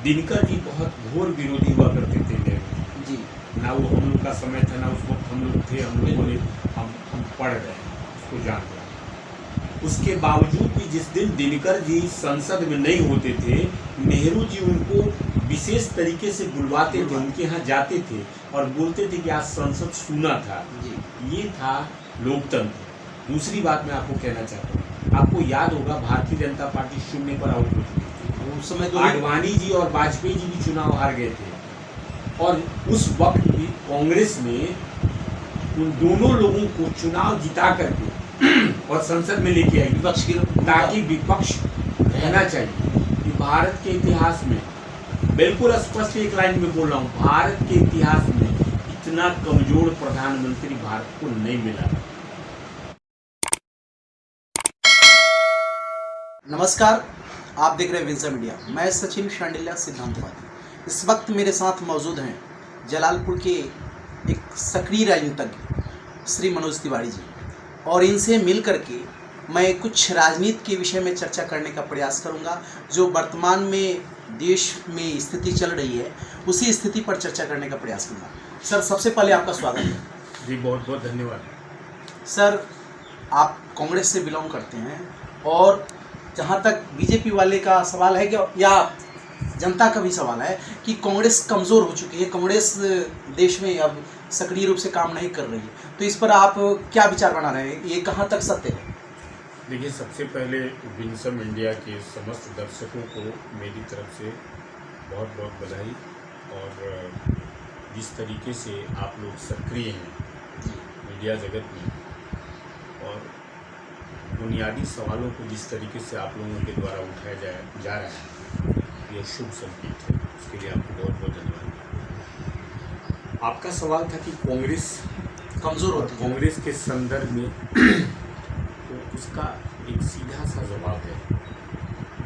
दिनकर जी बहुत घोर विरोधी हुआ करते थे नेहरू जी। ना। वो हम लोग का समय था ना, उस वक्त हम लोग थे, हम लोगों ने हम पढ़ रहे हैं, उसको जान रहे हैं। उसके बावजूद भी जिस दिन दिनकर जी संसद में नहीं होते थे, नेहरू जी उनको विशेष तरीके से बुलवाते थे, उनके यहाँ जाते थे और बोलते थे कि आज संसद सुना था। ये था लोकतंत्र। दूसरी बात मैं आपको कहना चाहता हूँ, आपको याद होगा भारतीय जनता पार्टी शून्य पर आउट हो चुकी थी। उस समय तो आडवाणी जी और वाजपेयी जी भी चुनाव हार गए थे और उस वक्त भी कांग्रेस ने उन दोनों लोगों को चुनाव जिता करके और संसद में लेके आई विपक्ष की, ताकि विपक्ष रहना चाहिए कि भारत के इतिहास में, बिल्कुल स्पष्ट एक लाइन में बोल रहा हूँ, भारत के इतिहास में इतना कमजोर प्रधानमंत्री भारत को नहीं मिला। नमस्कार, आप देख रहे हैं विंसा मीडिया। मैं सचिन शांडिल्या सिद्धांतवादी। इस वक्त मेरे साथ मौजूद हैं जलालपुर के एक सक्रिय राजनीतिज्ञ श्री मनोज तिवारी जी, और इनसे मिल करके मैं कुछ राजनीति के विषय में चर्चा करने का प्रयास करूंगा। जो वर्तमान में देश में स्थिति चल रही है, उसी स्थिति पर चर्चा करने का प्रयास करूंगा। सर, सबसे पहले आपका स्वागत है। जी, बहुत बहुत धन्यवाद। सर, आप कांग्रेस से बिलोंग करते हैं और जहाँ तक बीजेपी वाले का सवाल है कि, या जनता का भी सवाल है कि कांग्रेस कमज़ोर हो चुकी है, कांग्रेस देश में अब सक्रिय रूप से काम नहीं कर रही है, तो इस पर आप क्या विचार बना रहे हैं, ये कहाँ तक सत्य है? देखिए, सबसे पहले विंसम इंडिया के समस्त दर्शकों को मेरी तरफ से बहुत बहुत बधाई। और जिस तरीके से आप लोग सक्रिय हैं मीडिया जगत में और बुनियादी सवालों को जिस तरीके से आप लोगों के द्वारा उठाया जा रहा है, ये शुभ संकेत है। उसके लिए आपको बहुत बहुत धन्यवाद। आपका सवाल था कि कांग्रेस कमज़ोर होती है, कांग्रेस के संदर्भ में तो उसका एक सीधा सा जवाब है,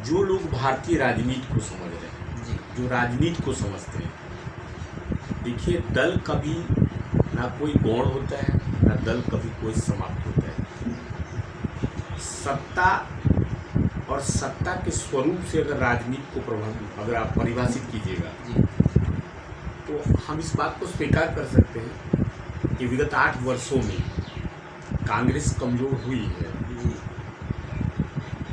जो लोग भारतीय राजनीति को समझ रहे हैं, जो राजनीति को समझते हैं। देखिए, दल कभी ना कोई गौण होता है, ना दल कभी कोई समाप्त होता है। सत्ता और सत्ता के स्वरूप से अगर राजनीति को अगर आप परिभाषित कीजिएगा, तो हम इस बात को स्वीकार कर सकते हैं कि विगत 8 वर्षों में कांग्रेस कमजोर हुई है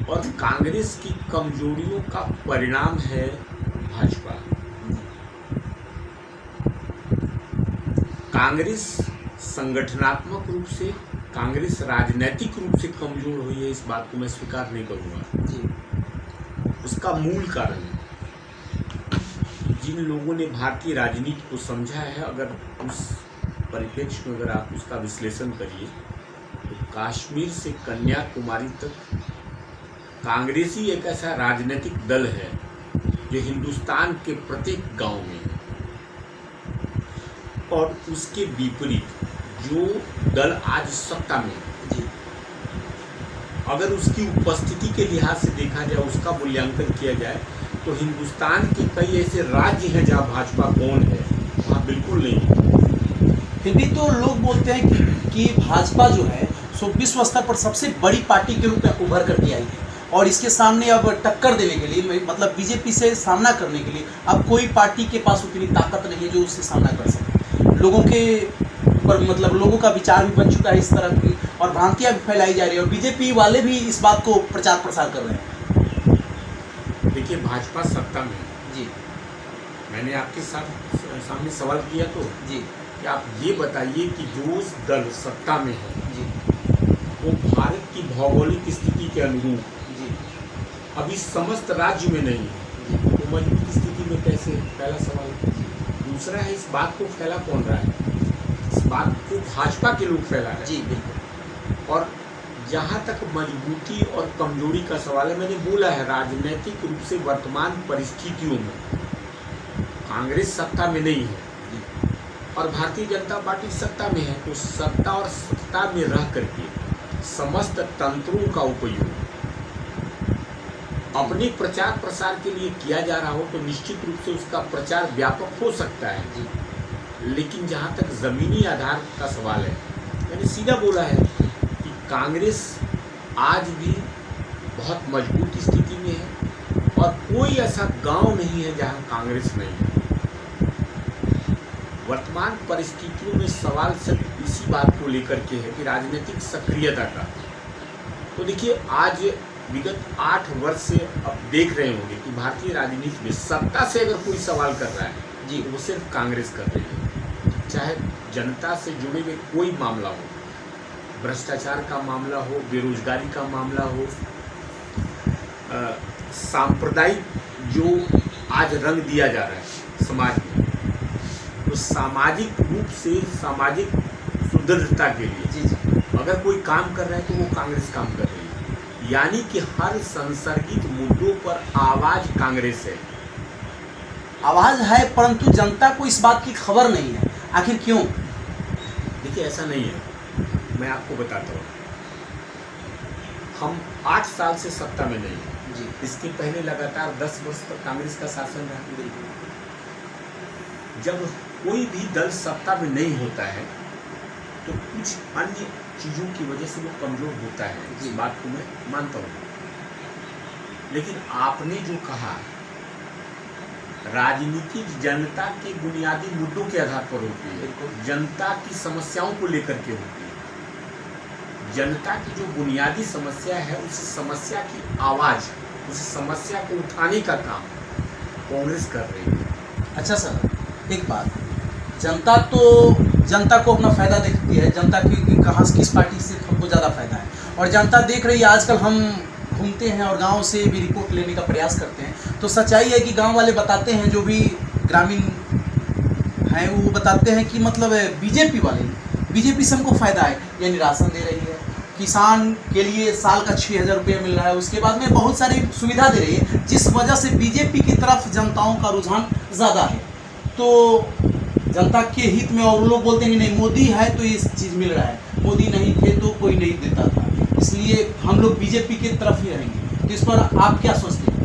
और कांग्रेस की कमजोरियों का परिणाम है भाजपा। कांग्रेस संगठनात्मक रूप से, कांग्रेस राजनीतिक रूप से कमजोर हुई है, इस बात को मैं स्वीकार नहीं करूंगा। उसका मूल कारण जिन लोगों ने भारतीय राजनीति को समझा है, अगर उस परिप्रेक्ष्य में अगर आप उसका विश्लेषण करिए, तो कश्मीर से कन्याकुमारी तक कांग्रेस ही एक ऐसा राजनीतिक दल है जो हिंदुस्तान के प्रत्येक गांव में है। और उसके विपरीत जो दल आज सत्ता में है, अगर उसकी उपस्थिति के लिहाज से देखा जाए, उसका मूल्यांकन किया जाए, तो हिंदुस्तान के कई ऐसे राज्य हैं जहां भाजपा कौन है, वहाँ बिल्कुल नहीं। फिर भी तो लोग बोलते हैं कि भाजपा जो है सो विश्व स्तर पर सबसे बड़ी पार्टी के रूप में उभर करके आई है, और इसके सामने अब टक्कर देने के लिए, मतलब बीजेपी से सामना करने के लिए अब कोई पार्टी के पास उतनी ताकत नहीं है जो उससे सामना कर सके। लोगों के ऊपर, मतलब लोगों का विचार भी बन चुका है इस तरह की, और भ्रांतियाँ भी फैलाई जा रही है, और बीजेपी वाले भी इस बात को प्रचार प्रसार कर रहे हैं। देखिए, भाजपा सत्ता में जी, मैंने आपके सामने सवाल किया तो जी, कि आप ये बताइए कि जो दल सत्ता में है जी, वो भारत की भौगोलिक स्थिति के अनुरूप जी, अभी समस्त राज्य में नहीं है, तो मजबूत स्थिति में कैसे? पहला सवाल। दूसरा है, इस बात को फैला कौन रहा है? इस बात को भाजपा के लोग फैला रहे हैं। जी, बिल्कुल। और जहाँ तक मजबूती और कमजोरी का सवाल है, मैंने बोला है, राजनीतिक रूप से वर्तमान परिस्थितियों में कांग्रेस सत्ता में नहीं है और भारतीय जनता पार्टी सत्ता में है, तो सत्ता और सत्ता में रह करके समस्त तंत्रों का उपयोग अपने प्रचार प्रसार के लिए किया जा रहा हो, तो निश्चित रूप से उसका प्रचार व्यापक हो सकता है। लेकिन जहाँ तक ज़मीनी आधार का सवाल है, मैंने सीधा बोला है कि कांग्रेस आज भी बहुत मजबूत स्थिति में है और कोई ऐसा गांव नहीं है जहां कांग्रेस नहीं है। वर्तमान परिस्थितियों में सवाल सिर्फ इसी बात को लेकर के है कि राजनीतिक सक्रियता का। तो देखिए, आज विगत 8 वर्ष से अब देख रहे होंगे कि भारतीय राजनीति में सत्ता से अगर कोई सवाल कर रहा है जी, वो सिर्फ कांग्रेस कर रही है। चाहे जनता से जुड़े हुए कोई मामला हो, भ्रष्टाचार का मामला हो, बेरोजगारी का मामला हो, सांप्रदायिक जो आज रंग दिया जा रहा है समाज में, तो सामाजिक रूप से सामाजिक सुदृढ़ता के लिए जी जी अगर कोई काम कर रहा है तो वो कांग्रेस काम कर रही है। यानी कि हर संसर्गित मुद्दों पर आवाज कांग्रेस है। आवाज है, परंतु जनता को इस बात की खबर नहीं है। आखिर क्यों? देखिए, ऐसा नहीं है, मैं आपको बताता हूँ। हम 8 साल से सत्ता में नहीं हैं जी। इसके पहले लगातार 10 वर्ष तक कांग्रेस का शासन रहा। बिल्कुल। जब कोई भी दल सत्ता में नहीं होता है तो कुछ अन्य चीज़ों की वजह से वो कमज़ोर होता है, इस बात को मैं मानता हूँ। लेकिन आपने जो कहा, राजनीति जनता के बुनियादी मुद्दों के आधार पर होती है, जनता की समस्याओं को लेकर के होती है। जनता की जो बुनियादी समस्या है, उस समस्या की आवाज़, उस समस्या को उठाने का काम कांग्रेस कर रही है। अच्छा सर, एक बात, जनता को अपना फ़ायदा देखती है। जनता की कहाँ किस पार्टी से हमको ज़्यादा फ़ायदा है, और जनता देख रही है। आजकल हम घूमते हैं और गांव से भी रिपोर्ट लेने का प्रयास करते हैं, तो सच्चाई है कि गांव वाले बताते हैं, जो भी ग्रामीण हैं वो बताते हैं कि मतलब बीजेपी से हमको फ़ायदा है। यानी राशन दे रही है, किसान के लिए साल का 6,000 रुपये मिल रहा है, उसके बाद में बहुत सारी सुविधा दे रही है, जिस वजह से बीजेपी की तरफ जनताओं का रुझान ज़्यादा है। तो जनता के हित में, और लोग बोलते हैं कि नहीं, मोदी है तो ये चीज़ मिल रहा है, मोदी नहीं थे तो कोई नहीं देता था, इसलिए हम लोग बीजेपी की तरफ ही रहेंगे। तो इस पर आप क्या सोचते हैं?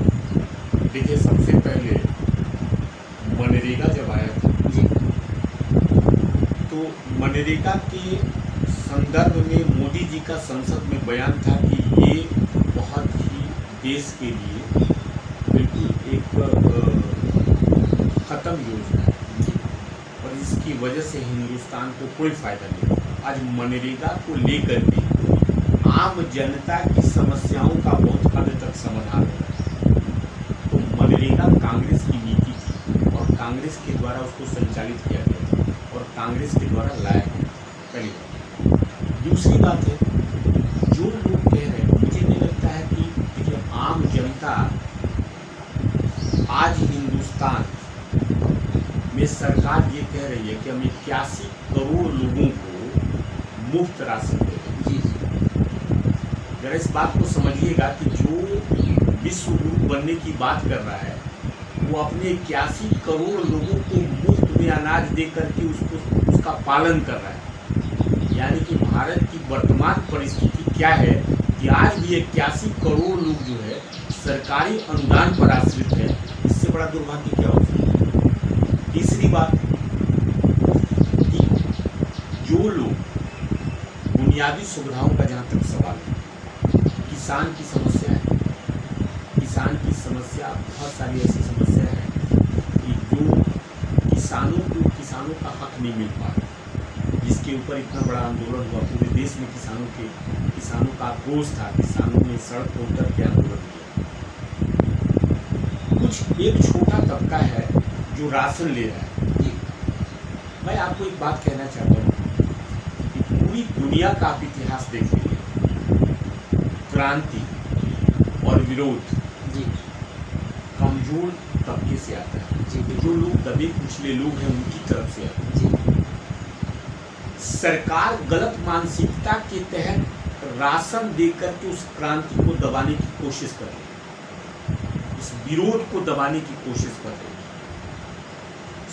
देखिए, सबसे पहले मनरेगा जब आया था जी, तो मनरेगा के संदर्भ में मोदी जी का संसद में बयान था कि ये बहुत ही देश के लिए बिल्कुल एक ख़त्म योजना है और इसकी वजह से हिंदुस्तान को कोई फ़ायदा नहीं। आज मनरेगा को लेकर के आम जनता की समस्याओं का बहुत हद तक समाधान हो रहा है। तो मनरेगा कांग्रेस की नीति थी और कांग्रेस के द्वारा उसको संचालित किया गया था और कांग्रेस के द्वारा लाया गया। पहली बात। दूसरी बात है, जो लोग कह रहे हैं, मुझे नहीं लगता है कि देखिए, आम जनता आज हिंदुस्तान में सरकार ये कह रही है कि हम 81 करोड़ लोगों को मुफ्त राशन दे रहे हैं। जरा इस बात को समझिएगा कि जो विश्व गुरु बनने की बात कर रहा है, वो अपने 81 करोड़ लोगों को मुफ्त में अनाज दे करके उसका पालन कर रहा है। यानी कि भारत की वर्तमान परिस्थिति क्या है कि आज भी 81 करोड़ लोग जो है सरकारी अनुदान पर आश्रित है। इससे बड़ा दुर्भाग्य क्या हो सकता है? तीसरी बात कि जो लोग बुनियादी सुविधाओं का जहाँ तक सवाल है, किसान की समस्या है, किसान की समस्या, बहुत सारी ऐसी समस्या है कि जो किसानों का हक नहीं मिल पा रहा, जिसके ऊपर इतना बड़ा आंदोलन हुआ। पूरे देश में किसानों का आक्रोश था, किसानों ने सड़क पर उतर के आंदोलन किया। कुछ एक छोटा तबका है जो राशन ले रहा है। मैं आपको एक बात कहना चाहता हूँ कि पूरी दुनिया का आप इतिहास देख लीजिए, क्रांति और विरोध कमजोर तबके से आता है। जो लोग दबे कुचले लोग हैं, उनकी तरफ से आता है। सरकार गलत मानसिकता के तहत राशन देकर के उस क्रांति को दबाने की कोशिश कर रही है, उस विरोध को दबाने की कोशिश कर रही है।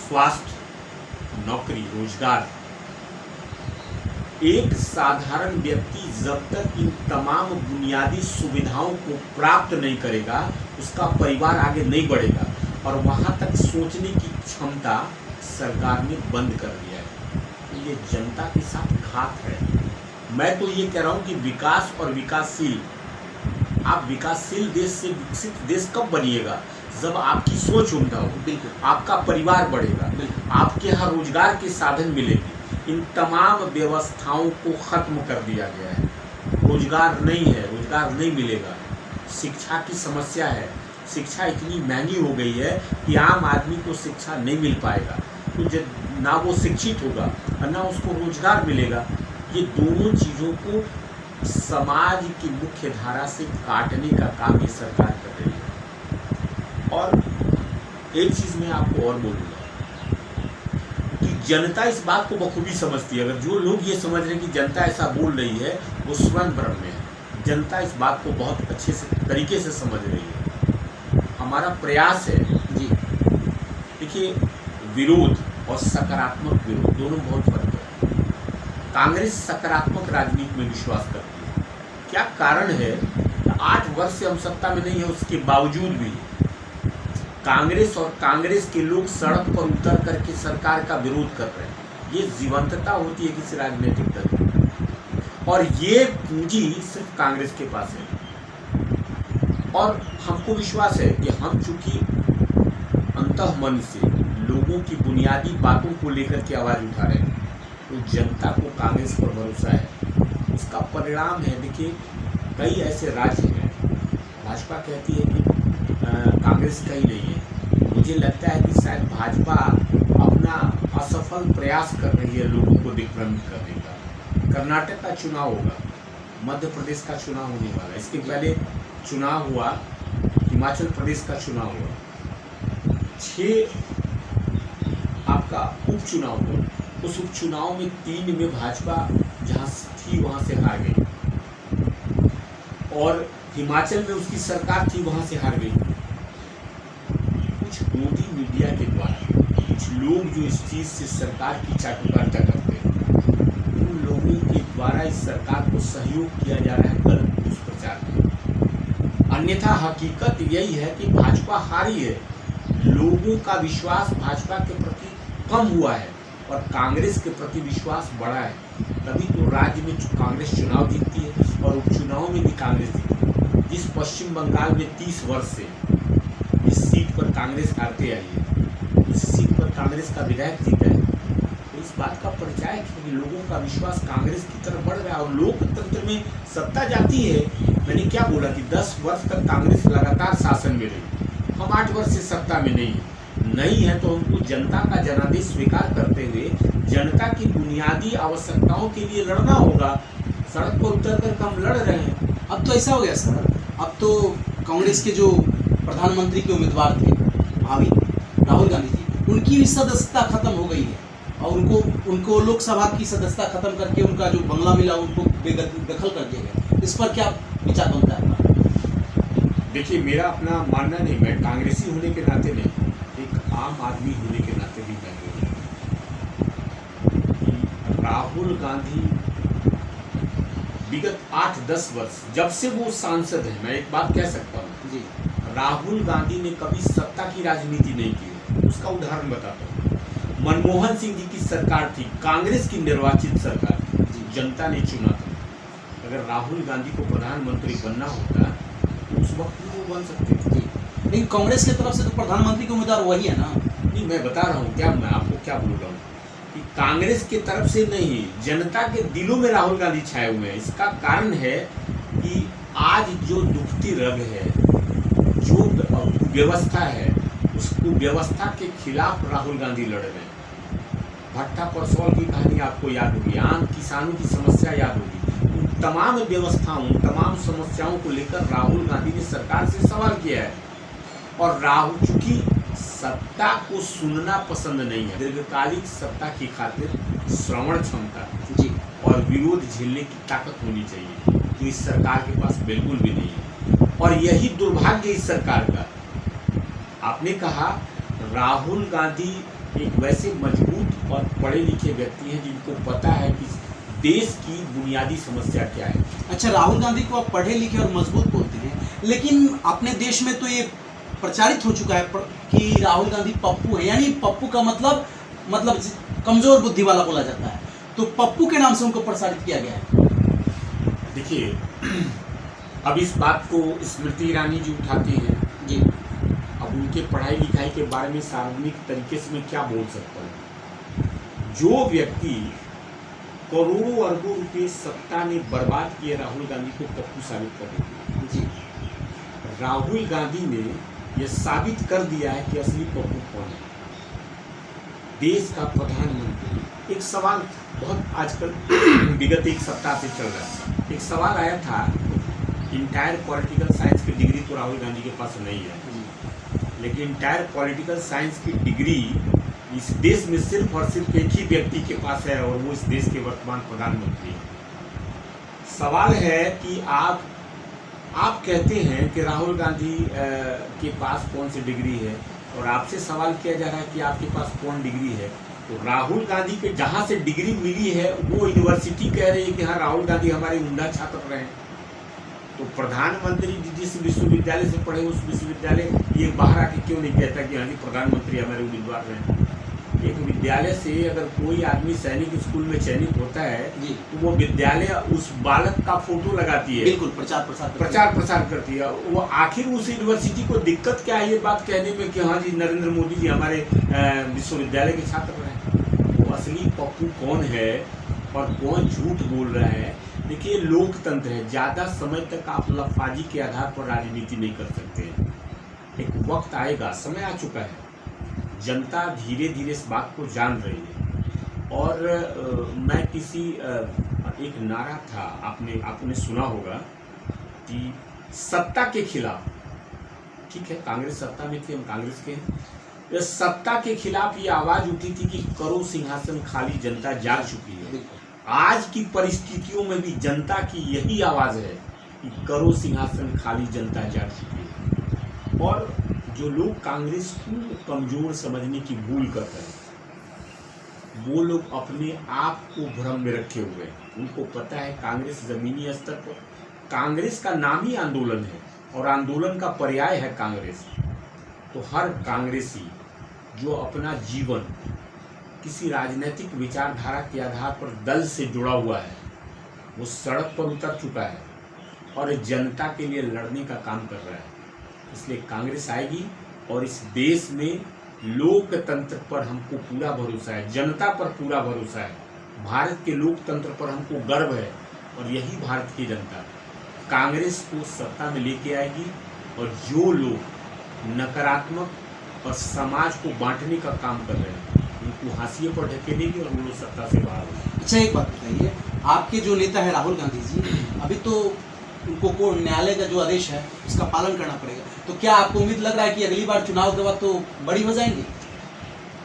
स्वास्थ्य, नौकरी, रोजगार, एक साधारण व्यक्ति जब तक इन तमाम बुनियादी सुविधाओं को प्राप्त नहीं करेगा, उसका परिवार आगे नहीं बढ़ेगा और वहां तक सोचने की क्षमता सरकार ने बंद कर दिया है। ये जनता के साथ घात है। मैं तो ये कह रहा हूँ कि विकास और विकासशील आप विकासशील देश से विकसित देश कब बनिएगा? जब आपकी सोच उम्दा हो, बिल्कुल, आपका परिवार बढ़ेगा, बिल्कुल। आपके यहाँ रोजगार के साधन मिलेंगे। इन तमाम व्यवस्थाओं को खत्म कर दिया गया है। रोजगार नहीं है, रोजगार नहीं मिलेगा। शिक्षा की समस्या है, शिक्षा इतनी महंगी हो गई है कि आम आदमी को शिक्षा नहीं मिल पाएगा। तो जब ना वो शिक्षित होगा और ना उसको रोजगार मिलेगा। ये दोनों चीज़ों को समाज की मुख्य धारा से काटने का काम ये सरकार कर रही है। और एक चीज़ मैं आपको और बोलूँगा कि जनता इस बात को बखूबी समझती है। अगर जो लोग ये समझ रहे हैं कि जनता ऐसा बोल रही है, वो स्वयं भ्रम में है। जनता इस बात को बहुत अच्छे से तरीके से समझ रही है। हमारा प्रयास है जी, देखिए, विरोध और सकारात्मक विरोध दोनों बहुत फर्क है। कांग्रेस सकारात्मक राजनीति में विश्वास करती है। क्या कारण है? 8 वर्ष से हम सत्ता में नहीं है, उसके बावजूद भी कांग्रेस और कांग्रेस के लोग सड़क पर उतर करके सरकार का विरोध कर रहे हैं। ये जीवंतता होती है किसी राजनीतिक दल की, और ये पूंजी सिर्फ कांग्रेस के पास है। और हमको विश्वास है कि हम चूंकि अंतःमन से लोगों की बुनियादी बातों को लेकर के आवाज़ उठा रहे हैं, तो जनता को कांग्रेस पर भरोसा है। इसका परिणाम है, देखिए, कई ऐसे राज्य हैं, भाजपा कहती है कि कांग्रेस कहीं नहीं है। मुझे लगता है कि शायद भाजपा अपना असफल प्रयास कर रही है लोगों को दिग्भ्रमित करने का। कर्नाटक का चुनाव होगा, मध्य प्रदेश का चुनाव होने वाला है, इसके पहले चुनाव हुआ, हिमाचल प्रदेश का चुनाव हुआ, 6 आपका उपचुनाव हुआ। उस उपचुनाव में 3 में भाजपा जहाँ थी वहाँ से हार गई, और हिमाचल में उसकी सरकार थी, वहाँ से हार गई। कुछ मोदी मीडिया के द्वारा कुछ लोग जो इस चीज़ से सरकार की चाटुकारिता करते हैं, उन लोगों के द्वारा इस सरकार को सहयोग किया जा रहा है गलत दुष्प्रचार में। अन्यथा हकीकत यही है कि भाजपा हारी है। लोगों का विश्वास भाजपा के प्रति कम हुआ है और कांग्रेस के प्रति विश्वास बढ़ा है। तभी तो राज्य में कांग्रेस चुनाव जीतती है और उपचुनाव में भी कांग्रेस जीतती है। जिस पश्चिम बंगाल में 30 वर्ष से इस सीट पर कांग्रेस हारते आई है, उस सीट पर कांग्रेस का विधायक जीता है, तो इस बात का परिचय है कि लोगों का विश्वास कांग्रेस की तरफ बढ़ रहा है। और लोकतंत्र में सत्ता जाती है। मैंने क्या बोला कि 10 वर्ष तक कांग्रेस लगातार शासन में रही, हम 8 वर्ष से सत्ता में नहीं है, तो हमको जनता का जनादेश स्वीकार करते हुए जनता की बुनियादी आवश्यकताओं के लिए लड़ना होगा। सड़क पर उतर कर हम लड़ रहे हैं। अब तो ऐसा हो गया सर, अब तो कांग्रेस के जो प्रधानमंत्री के उम्मीदवार थे भावी राहुल गांधी जी, उनकी भी सदस्यता खत्म हो गई है और उनको लोकसभा की सदस्यता खत्म करके उनका जो बंगला मिला उनको बेदखल कर दिया गया। इस पर क्या विचार बनता है आपका? देखिए, मेरा अपना मानना नहीं, मैं कांग्रेसी होने के नाते नहीं, एक आम आदमी होने के नाते भी मैं राहुल गांधी विगत 8-10 वर्ष जब से वो सांसद हैं, मैं एक बात कह सकता हूँ जी, राहुल गांधी ने कभी सत्ता की राजनीति नहीं की। उसका उदाहरण बताता हूँ। मनमोहन सिंह जी की सरकार थी, कांग्रेस की निर्वाचित सरकार थी, जनता ने चुना था। अगर राहुल गांधी को प्रधानमंत्री बनना होता तो उस वक्त भी वो बन सकते थे। लेकिन कांग्रेस की तरफ से तो प्रधानमंत्री के उम्मीदवार वही है ना। नहीं, मैं बता रहा हूँ, क्या मैं आपको क्या बोल रहा हूँ कि कांग्रेस की तरफ से नहीं, जनता के दिलों में राहुल गांधी छाए हुए हैं। इसका कारण है कि आज जो दुखती रग है, जो व्यवस्था है, उस व्यवस्था के खिलाफ राहुल गांधी लड़ रहे हैं। भट्टा परसौल की कहानी आपको याद होगी, आम किसानों की समस्या याद होगी। उन तमाम व्यवस्थाओं, तमाम समस्याओं को लेकर राहुल गांधी ने सरकार से सवाल किया है। और राहुल चूंकि सत्ता को सुनना पसंद नहीं है, दीर्घकालिक सत्ता की खातिर श्रवण क्षमता जी और विरोध झेलने की ताकत होनी चाहिए, जो इस सरकार के पास बिल्कुल भी नहीं है। और यही दुर्भाग्य इस सरकार का। आपने कहा राहुल गांधी एक वैसे मजबूत और पढ़े लिखे व्यक्ति हैं जिनको पता है कि देश की बुनियादी समस्या क्या है। अच्छा, राहुल गांधी को आप पढ़े लिखे और मजबूत बोलते हैं, लेकिन अपने देश में तो ये प्रचारित हो चुका है कि राहुल गांधी पप्पू है, यानी पप्पू का मतलब कमजोर बुद्धि वाला बोला जाता है। तो पप्पू के नाम से उनको प्रसारित किया गया है। देखिए, अब इस बात को स्मृति ईरानी जी उठाती हैं जी। अब उनके पढ़ाई लिखाई के बारे में सार्वजनिक तरीके से मैं क्या बोल सकता हूँ। जो व्यक्ति करोड़ों अरबों रुपए सत्ता ने बर्बाद किए राहुल गांधी को पप्पू साबित करने जी। राहुल गांधी ने यह साबित कर दिया है कि असली पप्पू कौन है। देश का प्रधानमंत्री, एक सवाल बहुत आजकल विगत एक सप्ताह से चल रहा है, एक सवाल आया था, इंटायर पॉलिटिकल साइंस की डिग्री तो राहुल गांधी के पास नहीं है, लेकिन इंटायर पॉलिटिकल साइंस की डिग्री इस देश में सिर्फ और सिर्फ एक ही व्यक्ति के पास है और वो इस देश के वर्तमान प्रधानमंत्री हैं। सवाल है कि आप कहते हैं कि राहुल गांधी के पास कौन सी डिग्री है और आपसे सवाल किया जा रहा है कि आपके पास कौन डिग्री है। तो राहुल गांधी के जहाँ से डिग्री मिली है वो यूनिवर्सिटी कह रही है कि हाँ राहुल गांधी हमारे उम्दा छात्र रहे हैं। तो प्रधानमंत्री जिस विश्वविद्यालय से पढ़े उस विश्वविद्यालय ये बाहर आके क्यों नहीं कहता कि हाँ जी प्रधानमंत्री हमारे उम्मीदवार रहे। एक विद्यालय से अगर कोई आदमी सैनिक स्कूल में चयनित होता है तो वो विद्यालय उस बालक का फोटो लगाती है, बिल्कुल प्रचार प्रसार करती है। वो आखिर उस यूनिवर्सिटी को दिक्कत क्या है ये बात कहने में कि हाँ जी नरेंद्र मोदी जी हमारे विश्वविद्यालय के छात्र रहे। वो असली पप्पू कौन है और कौन झूठ बोल रहा है। देखिए लोकतंत्र है, ज़्यादा समय तक आप लफाजी के आधार पर राजनीति नहीं कर सकते। एक वक्त आएगा, समय आ चुका है, जनता धीरे धीरे इस बात को जान रही है। और मैं किसी एक नारा था, आपने सुना होगा कि सत्ता के खिलाफ, ठीक है कांग्रेस सत्ता में थी, हम कांग्रेस के हैं, सत्ता के खिलाफ ये आवाज उठी थी कि करो सिंहासन खाली, जनता जाग चुकी है। आज की परिस्थितियों में भी जनता की यही आवाज है कि करो सिंहासन खाली, जनता जाग चुकी है। और जो लोग कांग्रेस को कमजोर समझने की भूल करते हैं वो लोग अपने आप को भ्रम में रखे हुए हैं। उनको पता है कांग्रेस जमीनी स्तर पर, कांग्रेस का नाम ही आंदोलन है और आंदोलन का पर्याय है कांग्रेस। तो हर कांग्रेसी जो अपना जीवन किसी राजनीतिक विचारधारा के आधार पर दल से जुड़ा हुआ है वो सड़क पर उतर चुका है और जनता के लिए लड़ने का काम कर रहा है। इसलिए कांग्रेस आएगी और इस देश में लोकतंत्र पर हमको पूरा भरोसा है, जनता पर पूरा भरोसा है, भारत के लोकतंत्र पर हमको गर्व है। और यही भारत की जनता कांग्रेस को सत्ता में लेके आएगी। और जो लोग नकारात्मक और समाज को बांटने का काम कर रहे हैं उनको हाशिए पर ढकेलेगी और वो लोग सत्ता से बाहर होंगे। अच्छा एक बात बताइए, आपके जो नेता है राहुल गांधी जी, अभी तो उनको न्यायालय का जो आदेश है उसका पालन करना पड़ेगा, तो क्या आपको उम्मीद लग रहा है कि अगली बार चुनाव के बाद तो बड़ी हो जाएंगी?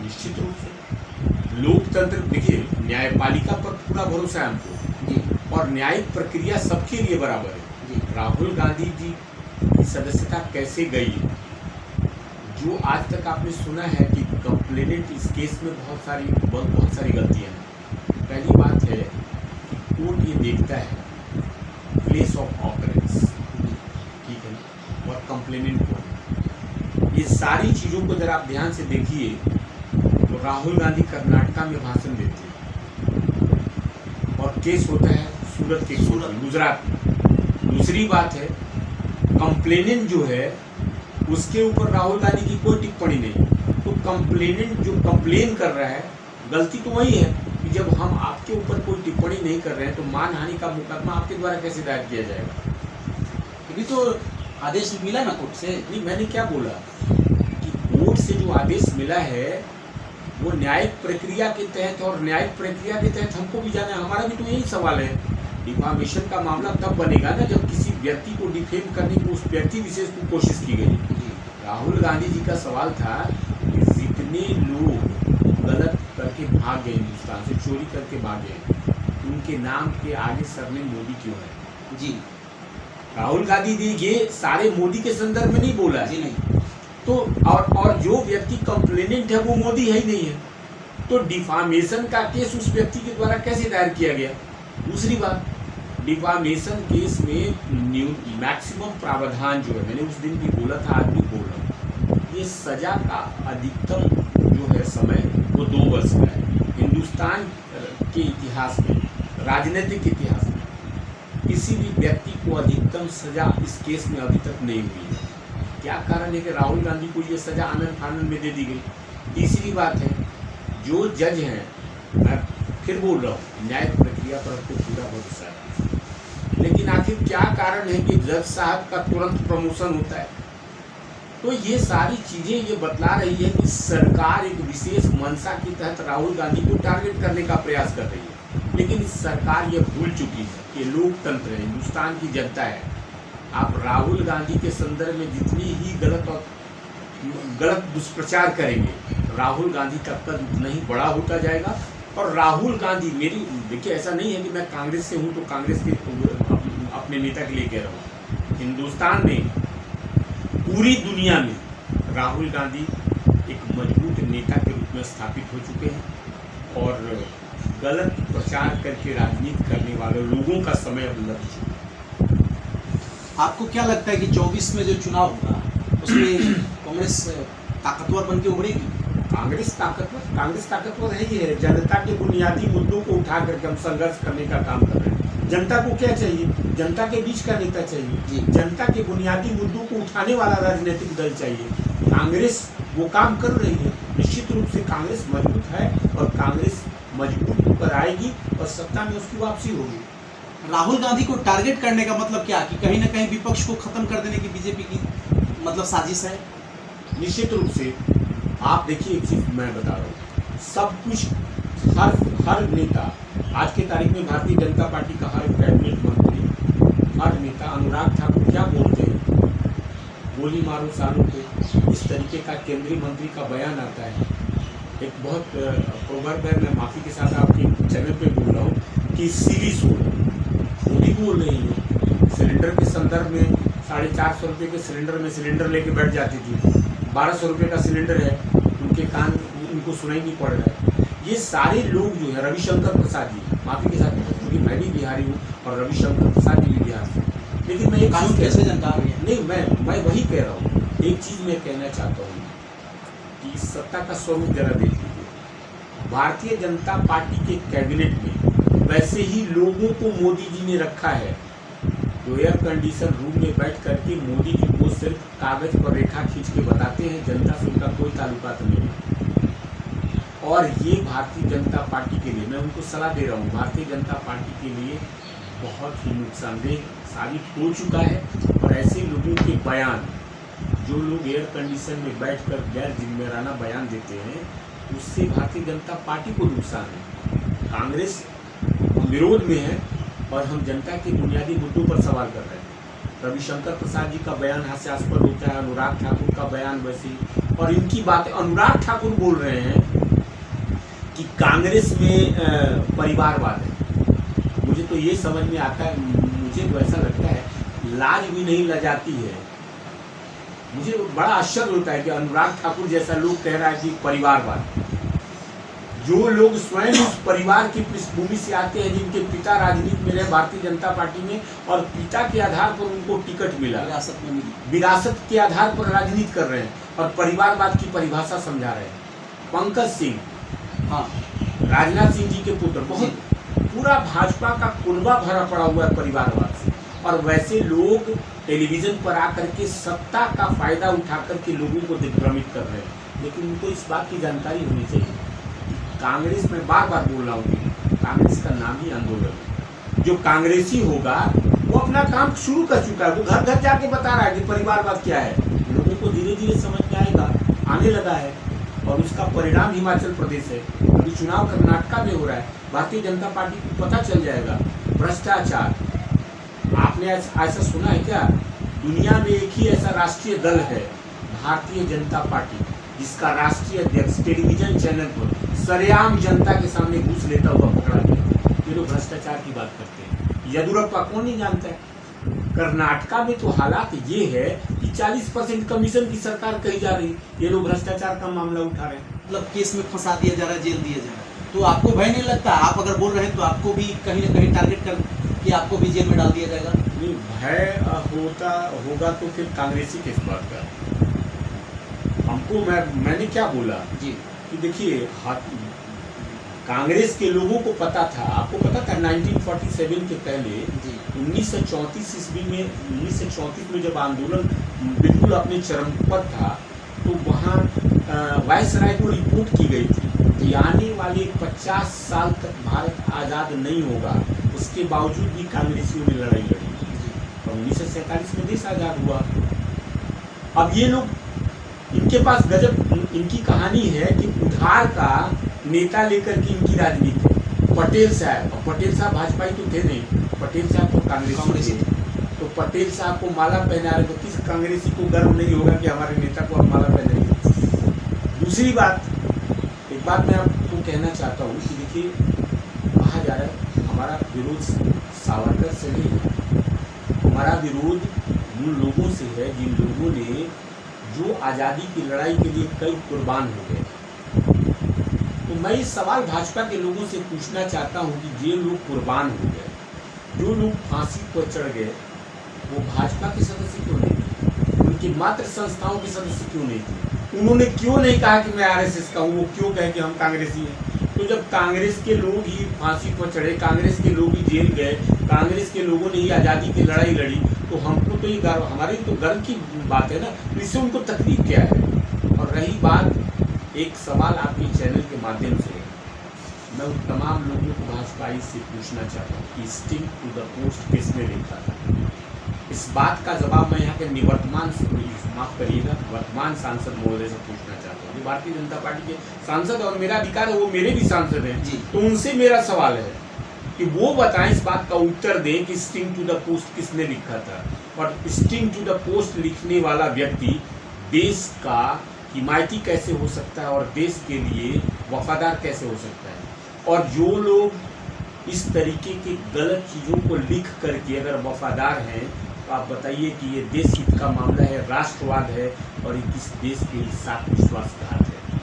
निश्चित रूप से लोकतंत्र, देखिए न्यायपालिका पर पूरा भरोसा है हमको जी, और न्यायिक प्रक्रिया सबके लिए बराबर है जी। राहुल गांधी जी की सदस्यता कैसे गई, जो आज तक आपने सुना है कि कंप्लेनेंट इस केस में बहुत सारी गलतियां हैं। पहली बात है कि कोर्ट ये देखता है प्लेस ऑफ ऑकरेंस, ठीक है, और कंप्लेनेंट कौन। ये सारी चीज़ों को अगर आप ध्यान से देखिए तो राहुल गांधी कर्नाटका में भाषण देते हैं और केस होता है सूरत गुजरात में। दूसरी बात है कंप्लेनेंट जो है उसके ऊपर राहुल गांधी की कोई टिप्पणी नहीं। तो कंप्लेनेंट जो कंप्लेन कर रहा है गलती तो वही है कि जब हम आपके ऊपर कोई टिप्पणी नहीं कर रहे हैं तो मानहानि का मुकदमा आपके द्वारा कैसे दायर किया जाएगा। अभी तो आदेश मिला ना कोर्ट से। नहीं, मैंने क्या बोला कि कोर्ट से जो आदेश मिला है वो न्यायिक प्रक्रिया के तहत, और न्यायिक प्रक्रिया के तहत हमको भी जाना है। हमारा भी तो यही सवाल है, डिफामेशन का मामला तब बनेगा ना जब किसी व्यक्ति को डिफेम करने की उस व्यक्ति विशेष को कोशिश की गई। राहुल गांधी जी का सवाल था कि जितने लोग गलत करके भाग गए, हिंदुस्तान से चोरी करके भागे, उनके नाम के आगे सरनेम मोदी क्यों है। जी, राहुल गांधी जी ये सारे मोदी के संदर्भ में नहीं बोला है जी नहीं। तो और जो व्यक्ति कंप्लेनेंट है वो मोदी है ही नहीं है, तो डिफामेशन का केस उस व्यक्ति के द्वारा कैसे दायर किया गया। दूसरी बात, डिफामेशन केस में मैक्सिमम प्रावधान जो है, मैंने उस दिन भी बोला था, आज भी बोल रहा हूँ, ये सजा का अधिकतम जो है समय वो 2 वर्ष का है हिंदुस्तान के इतिहास में, राजनीतिक इतिहास में। किसी भी व्यक्ति को अधिकतम सजा इस केस में अभी तक नहीं हुई है। क्या कारण है कि राहुल गांधी को ये सजा आनंद फानंद में दे दी गई? तीसरी बात है, जो जज हैं, मैं फिर बोल रहा हूँ, न्याय प्रक्रिया पर हमको पूरा भरोसा है, लेकिन आखिर क्या कारण है कि जज साहब का तुरंत प्रमोशन होता है? तो ये सारी चीज़ें ये बतला रही है कि सरकार एक विशेष मंशा के तहत राहुल गांधी को टारगेट करने का प्रयास कर रही है। लेकिन इस सरकार ये भूल चुकी है कि लोकतंत्र है, हिंदुस्तान की जनता है। आप राहुल गांधी के संदर्भ में जितनी ही गलत दुष्प्रचार करेंगे, राहुल गांधी का कद उतना ही बड़ा होता जाएगा। और राहुल गांधी, मेरी देखिए, ऐसा नहीं है कि मैं कांग्रेस से हूँ तो कांग्रेस के अपने नेता के लिए कह रहा हूँ। हिंदुस्तान में, पूरी दुनिया में राहुल गांधी एक मजबूत नेता के रूप में स्थापित हो चुके हैं और गलत प्रचार करके राजनीति करने वाले लोगों का समय अब लग चुका है। आपको क्या लगता है कि 24 में जो चुनाव होगा उसमें कांग्रेस ताकतवर बन के उभरेगी? कांग्रेस ताकतवर है ही है। जनता के बुनियादी मुद्दों को उठा करके हम संघर्ष करने का काम कर रहे हैं। जनता को क्या चाहिए? जनता के बीच का नेता चाहिए, जनता के बुनियादी मुद्दों को उठाने वाला राजनीतिक दल चाहिए। कांग्रेस वो काम कर रही है। निश्चित रूप से कांग्रेस मजबूत है और कांग्रेस मजबूत होकर आएगी और सत्ता में उसकी वापसी होगी। राहुल गांधी को टारगेट करने का मतलब क्या, कि कहीं ना कहीं विपक्ष को खत्म कर देने की बीजेपी की मतलब साजिश है? निश्चित रूप से। आप देखिए, एक चीज मैं बता रहा हूँ, सब कुछ हर नेता, आज के तारीख में भारतीय जनता पार्टी का हर कैबिनेट मंत्री, हर नेता, अनुराग ठाकुर क्या बोलते हैं, गोली मारो सालों को, इस तरीके का केंद्रीय मंत्री का बयान आता है। एक बहुत प्रोवर्ब है, मैं माफ़ी के साथ आपके चैनल पे बोल रहा हूँ कि सीरी सोल मोदी बोल रही है। सिलेंडर के संदर्भ में 450 रुपये के सिलेंडर में सिलेंडर लेके बैठ जाती थी, 1200 रुपये का सिलेंडर है, उनके कान उनको सुनाई नहीं पड़ रहा है। ये सारे लोग जो है, रविशंकर प्रसाद जी, माफ़ी के साथ, क्योंकि मैं भी बिहारी हूँ और रविशंकर प्रसाद जी भी बिहार से, लेकिन मैं एक चीज़ कैसे जानता हूँ नहीं, मैं वही कह रहा हूँ। एक चीज़ मैं कहना चाहता हूँ कि सत्ता का स्वरूप जरा देख लीजिए। भारतीय जनता पार्टी के कैबिनेट में वैसे ही लोगों को मोदी जी ने रखा है जो एयर कंडीशन रूम में बैठ करके मोदी जी को सिर्फ कागज पर रेखा खींच के बताते हैं, जनता से उनका कोई ताल्लुकात नहीं है। और ये भारतीय जनता पार्टी के लिए, मैं उनको सलाह दे रहा हूँ, भारतीय जनता पार्टी के लिए बहुत ही नुकसानदेह साबित हो चुका है। और ऐसे लोगों के बयान, जो लोग एयर कंडीशन में बैठकर गैर जिम्मेदाराना बयान देते हैं, उससे भारतीय जनता पार्टी को नुकसान है। कांग्रेस विरोध में है और हम जनता के बुनियादी मुद्दों पर सवाल कर रहे हैं। रविशंकर प्रसाद जी का बयान हास्यास्पद होता है, अनुराग ठाकुर का बयान वैसे ही। और इनकी बातें, अनुराग ठाकुर बोल रहे हैं कि कांग्रेस में परिवारवाद है। मुझे तो ये समझ में आता है, मुझे तो ऐसा लगता है लाज भी नहीं लजाती है। मुझे बड़ा आश्चर्य होता है कि अनुराग ठाकुर जैसा लोग कह रहा है कि परिवारवाद। जो लोग स्वयं उस परिवार की पृष्ठभूमि से आते हैं, जिनके पिता राजनीति में रहे भारतीय जनता पार्टी में, और पिता के आधार पर उनको टिकट मिला, विरासत में मिली, विरासत के आधार पर राजनीति कर रहे हैं और परिवारवाद की परिभाषा समझा रहे हैं। पंकज सिंह, हाँ, राजनाथ सिंह जी के पुत्र, बहुत पूरा भाजपा का कुनबा भरा पड़ा हुआ है परिवारवाद से। और वैसे लोग टेलीविजन पर आकर के सत्ता का फायदा उठा करके लोगों को दिग्भ्रमित कर रहे हैं। लेकिन उनको इस बात की जानकारी होनी चाहिए, कांग्रेस में बार बार बोल रहा हूँ कि कांग्रेस का नाम ही आंदोलन है। जो कांग्रेसी होगा वो अपना काम शुरू कर चुका है, वो घर घर जाके बता रहा है कि परिवारवाद क्या है। लोगों को धीरे धीरे समझ में आएगा, आने लगा है। और उसका परिणाम हिमाचल प्रदेश है, अभी चुनाव कर्नाटका में हो रहा है, भारतीय जनता पार्टी को पता चल जाएगा। भ्रष्टाचार, आपने ऐसा सुना है क्या? दुनिया में एक ही ऐसा राष्ट्रीय दल है, भारतीय जनता पार्टी, जिसका राष्ट्रीय अध्यक्ष टेलीविजन चैनल पर सरेआम जनता के सामने घूस लेता हुआ पकड़ा गया। ये लोग भ्रष्टाचार की बात करते हैं। येदियुरप्पा कौन नहीं जानता है? कर्नाटका में तो हालात ये है कि 40% कमीशन की सरकार कही जा रही, ये लोग भ्रष्टाचार का मामला उठा रहे हैं। मतलब केस में फंसा दिया जा रहा है, जेल दिया जा रहा है। तो आपको भय नहीं लगता? आप अगर बोल रहे हैं तो आपको भी कहीं ना कहीं टारगेट कर कि आपको भी जेल में डाल दिया जाएगा? नहीं, भय होगा तो फिर कांग्रेसी किस बात का? हमको मैंने क्या बोला जी कि देखिए, कांग्रेस के लोगों को पता था, आपको पता था 1947 के पहले जी 1934 ईस्वी में 1934 में जब आंदोलन बिल्कुल अपने चरम पर था, तो वहाँ वायसराय को रिपोर्ट की गई थी कि आने वाले 50 साल तक भारत आज़ाद नहीं होगा। उसके बावजूद भी कांग्रेसियों ने लड़ाई लड़ी और 1947 में देश आज़ाद हुआ। अब ये लोग, इनके पास गजब इनकी कहानी है कि उधार का नेता लेकर के इनकी राजनीति है। पटेल साहब, और पटेल साहब भाजपाई तो थे नहीं, पटेल साहब तो कांग्रेसी थे। तो पटेल साहब को माला पहना रहे, तो किस कांग्रेसी को गर्व नहीं होगा कि हमारे नेता को हम माला पहनाएंगे। दूसरी बात, एक बात मैं आपको कहना चाहता हूँ कि देखिए, कहा जा रहा है हमारा विरोध सावरकर से नहीं है, हमारा विरोध उन लोगों से है जिन लोगों ने जो आज़ादी की लड़ाई के लिए कई कुर्बान हो गए। तो मैं इस सवाल भाजपा के लोगों से पूछना चाहता हूं कि जे लोग कुर्बान हो गए, जो लोग फांसी पर चढ़ गए, वो भाजपा के सदस्य क्यों नहीं थे? उनकी मात्र संस्थाओं के सदस्य क्यों नहीं थे? उन्होंने क्यों नहीं कहा कि मैं आरएसएस का हूँ? वो क्यों कहे कि हम कांग्रेसी हैं? तो जब कांग्रेस के लोग ही फांसी पर चढ़े, कांग्रेस के लोग ही जेल गए, कांग्रेस के लोगों ने ही आज़ादी की लड़ाई लड़ी, तो हमको तो ये गर्व, हमारी तो गर्व की बात है ना। इससे उनको तकलीफ क्या है? और रही बात, एक सवाल आपके चैनल के माध्यम से मैं उन तमाम लोगों को भाजपाई से पूछना चाहता हूँ कि स्टिंग टू द पोस्ट किसने लिखा था? इस बात का जवाब मैं यहाँ के निवर्तमान, माफ करिएगा, वर्तमान सांसद महोदय से पूछना चाहता हूँ। भारतीय जनता पार्टी के सांसद और मेरा अधिकार है, वो मेरे भी सांसद हैं, तो उनसे मेरा सवाल है कि वो बताएं, इस बात का उत्तर दें कि स्टिंग टू द पोस्ट किसने लिखा था। और स्टिंग टू द पोस्ट लिखने वाला व्यक्ति देश का हिमायती कैसे हो सकता है और देश के लिए वफादार कैसे हो सकता है? और जो लोग इस तरीके के गलत चीज़ों को लिख करके अगर वफादार हैं, तो आप बताइए कि ये देश हित का मामला है, राष्ट्रवाद है, और इस देश के साथ विश्वासघात है।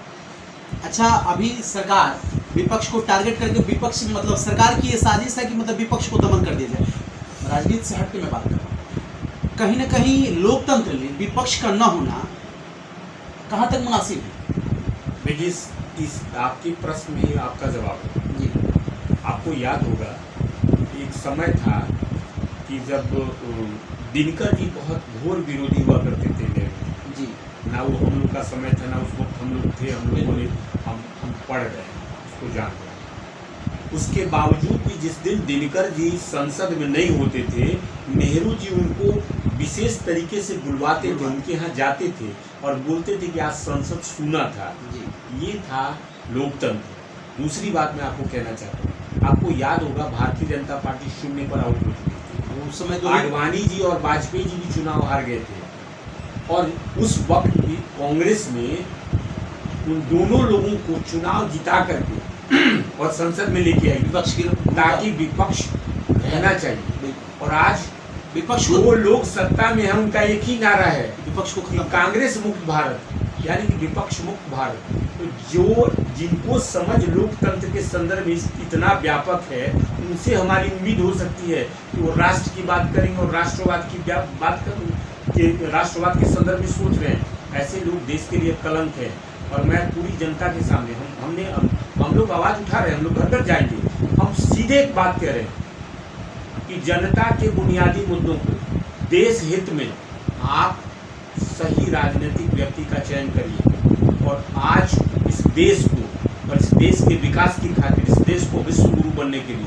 अच्छा, अभी सरकार विपक्ष को टारगेट करके, विपक्ष मतलब सरकार की ये साजिश है कि मतलब विपक्ष को दमन कर दिया जाए। राजनीति से हटके मैं बात कर रहा हूँ, कहीं ना कहीं लोकतंत्र में विपक्ष का न होना कहाँ तक मुनासिब है? देखिए, इस आपके प्रश्न में आपका जवाब है जी। आपको याद होगा एक समय था कि जब दिनकर जी बहुत घोर विरोधी हुआ करते थे नेहरू जी। ना वो हम लोग का समय था, ना उस वक्त हम लोग थे, हम लोगों ने हम पढ़ गए, उसको जान गए। उसके बावजूद भी जिस दिन दिनकर जी संसद में नहीं होते थे, नेहरू जी उनको विशेष तरीके से बुलवाते थे, उनके यहाँ जाते थे और बोलते थे कि आज संसद सूना था। ये था लोकतंत्र। दूसरी बात मैं आपको कहना चाहता हूँ, आपको याद होगा भारतीय जनता पार्टी शून्य पर आउट हो चुकी थी। उस समय आडवाणी जी और वाजपेयी जी भी चुनाव हार गए थे, और उस वक्त भी कांग्रेस ने उन दोनों लोगों को चुनाव जिता करके और संसद में लेके आई, विपक्ष की, ताकि विपक्ष रहना चाहिए। और आज विपक्ष जो लोग सत्ता में हैं, उनका एक ही नारा है, विपक्ष को कांग्रेस मुक्त भारत, यानी कि विपक्ष मुक्त भारत। तो जो जिनको समझ लोकतंत्र के संदर्भ में इतना व्यापक है, उनसे हमारी उम्मीद हो सकती है कि वो राष्ट्र की बात करेंगे और राष्ट्रवाद की बात करेंगे, राष्ट्रवाद के संदर्भ में सोच रहे हैं। ऐसे लोग देश के लिए कलंक है। और मैं पूरी जनता के सामने, हम लोग आवाज़ उठा रहे हैं, हम लोग घर घर जाएंगे, हम सीधे एक बात कह रहे हैं कि जनता के बुनियादी मुद्दों को देश हित में आप सही राजनीतिक व्यक्ति का चयन करिए। और आज इस देश को और इस देश के विकास की खातिर, इस देश को विश्व गुरु बनने के लिए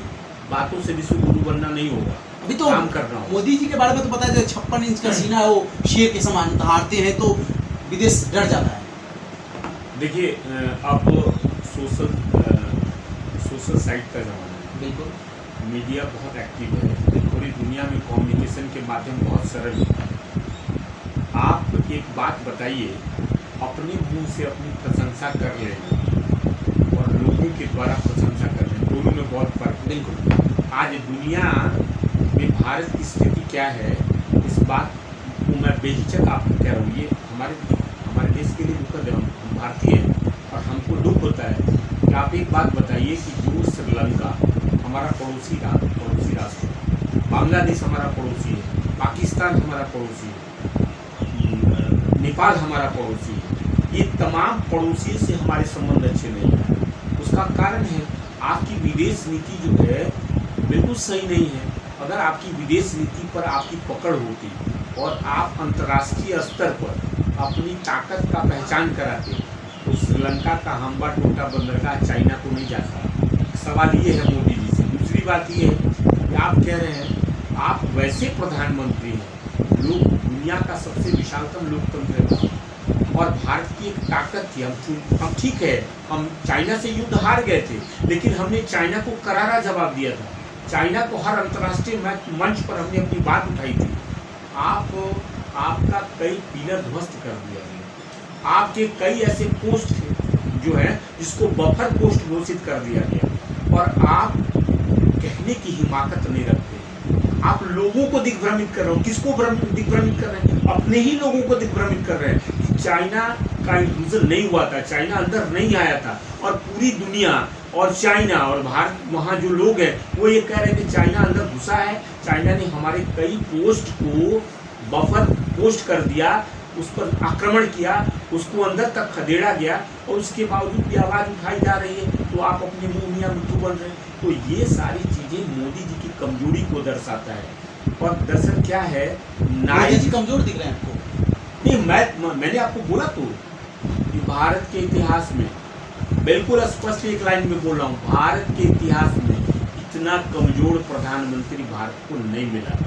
बातों से विश्व गुरु बनना नहीं होगा, अभी तो काम करना होगा। मोदी जी के बारे में तो पता है, 56 इंच का सीना है, वो शेर के समान दहाड़ते हैं तो विदेश डर जाता है। देखिए, अब सोशल साइट का ज़माना है, बिल्कुल, मीडिया बहुत एक्टिव है, पूरी दुनिया में कम्युनिकेशन के माध्यम बहुत सरल है। आप एक बात बताइए, अपने मुंह से अपनी प्रशंसा कर रहे हैं और लोगों के द्वारा प्रशंसा कर रहे हैं, दोनों में बहुत फर्क है। बिल्कुल। आज दुनिया में भारत की स्थिति क्या है, इस बात को मैं बेहिचक आपको कह रहा हूँ। ये हमारे देश के लिए दुखद है, हम भारतीय हैं और हमको दुख होता है कि आप एक बात बताइए कि जो श्रीलंका हमारा पड़ोसी राष्ट्र, बांग्लादेश हमारा पड़ोसी है, पाकिस्तान हमारा पड़ोसी है, नेपाल हमारा पड़ोसी है, ये तमाम पड़ोसी से हमारे संबंध अच्छे नहीं हैं। उसका कारण है आपकी विदेश नीति जो है बिल्कुल सही नहीं है। अगर आपकी विदेश नीति पर आपकी पकड़ होती और आप अंतर्राष्ट्रीय स्तर पर अपनी ताकत का पहचान कराते तो श्रीलंका का हम्बा टोटा बंदरगाह चाइना को नहीं जाता। सवाल ये है मोदी जी से। दूसरी बात ये है कि आप कह रहे हैं आप वैसे प्रधानमंत्री हैं, लोग दुनिया का सबसे विशालतम लोकतंत्र है और भारत की एक ताकत थी। हम ठीक है, हम चाइना से युद्ध हार गए थे, लेकिन हमने चाइना को करारा जवाब दिया था। चाइना को हर अंतर्राष्ट्रीय मंच पर हमने अपनी बात उठाई थी। आपका कई पिलर ध्वस्त कर दिया गया। आपके कई ऐसे पोस्ट थे जो है जिसको बफर पोस्ट घोषित कर दिया गया और आप कहने की हिमाकत नहीं रखते। आप लोगों को दिग्भ्रमित कर रहे हो। किसको दिग्भ्रमित कर रहे हैं? अपने ही लोगों को दिग्भ्रमित कर रहे हैं कि चाइना का इंक्लूजन नहीं हुआ था, चाइना अंदर नहीं आया था और पूरी दुनिया और चाइना और भारत, वहाँ जो लोग हैं वो ये कह रहे हैं कि चाइना अंदर घुसा है। चाइना ने हमारे कई पोस्ट को बफर पोस्ट कर दिया, उस पर आक्रमण किया, उसको अंदर तक खदेड़ा गया और उसके बावजूद भी आवाज़ उठाई जा रही है तो आप अपने मुँह मियाँ मिट्ठू बन रहे हैं। तो ये सारी चीज़ें मोदी जी की कमजोरी को दर्शाता है। और दरअसल क्या है, मोदी जी कमजोर दिख रहे हैं आपको? नहीं, मैंने आपको बोला तो कि भारत के इतिहास में बिल्कुल स्पष्ट एक लाइन में बोल रहा हूँ, भारत के इतिहास में इतना कमजोर प्रधानमंत्री भारत को नहीं मिला।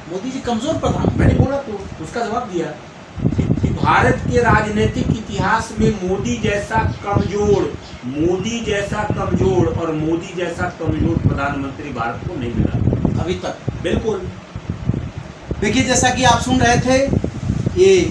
मोदी जी कमजोर प्रधान? मैंने बोला तो उसका जवाब दिया कि भारत के राजनीतिक इतिहास में मोदी जैसा कमजोर और मोदी जैसा कमजोर प्रधानमंत्री भारत को नहीं मिला अभी तक। बिल्कुल। देखिए, जैसा कि आप सुन रहे थे, ये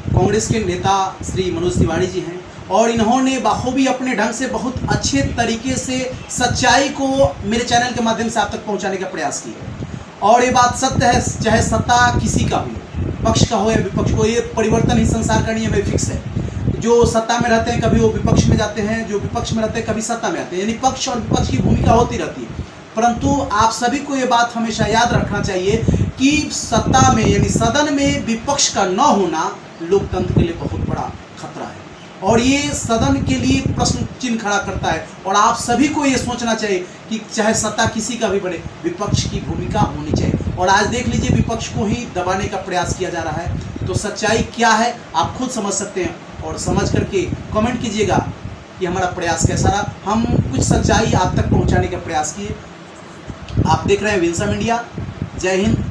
कांग्रेस के नेता श्री मनोज तिवारी जी हैं और इन्होंने बखूबी अपने ढंग से बहुत अच्छे तरीके से सच्चाई को मेरे चैनल के माध्यम से आप तक पहुंचाने का प्रयास किया। और ये बात सत्य है, चाहे सत्ता किसी का भी, पक्ष का हो या विपक्ष को, ये परिवर्तन ही संसार का नियम है, फिक्स है। जो सत्ता में रहते हैं कभी वो विपक्ष में जाते हैं, जो विपक्ष में रहते हैं कभी सत्ता में आते हैं, यानी पक्ष और विपक्ष की भूमिका होती रहती है। परंतु आप सभी को ये बात हमेशा याद रखना चाहिए कि सत्ता में यानी सदन में विपक्ष का न होना लोकतंत्र के लिए बहुत बड़ा खतरा है और ये सदन के लिए प्रश्न चिन्ह खड़ा करता है। और आप सभी को ये सोचना चाहिए कि चाहे सत्ता किसी का भी बने, विपक्ष की भूमिका होनी चाहिए। और आज देख लीजिए, विपक्ष को ही दबाने का प्रयास किया जा रहा है। तो सच्चाई क्या है आप खुद समझ सकते हैं और समझ करके कमेंट कीजिएगा कि हमारा प्रयास कैसा रहा। हम कुछ सच्चाई आप तक पहुंचाने का प्रयास किए। आप देख रहे हैं विंसम इंडिया। जय हिंद।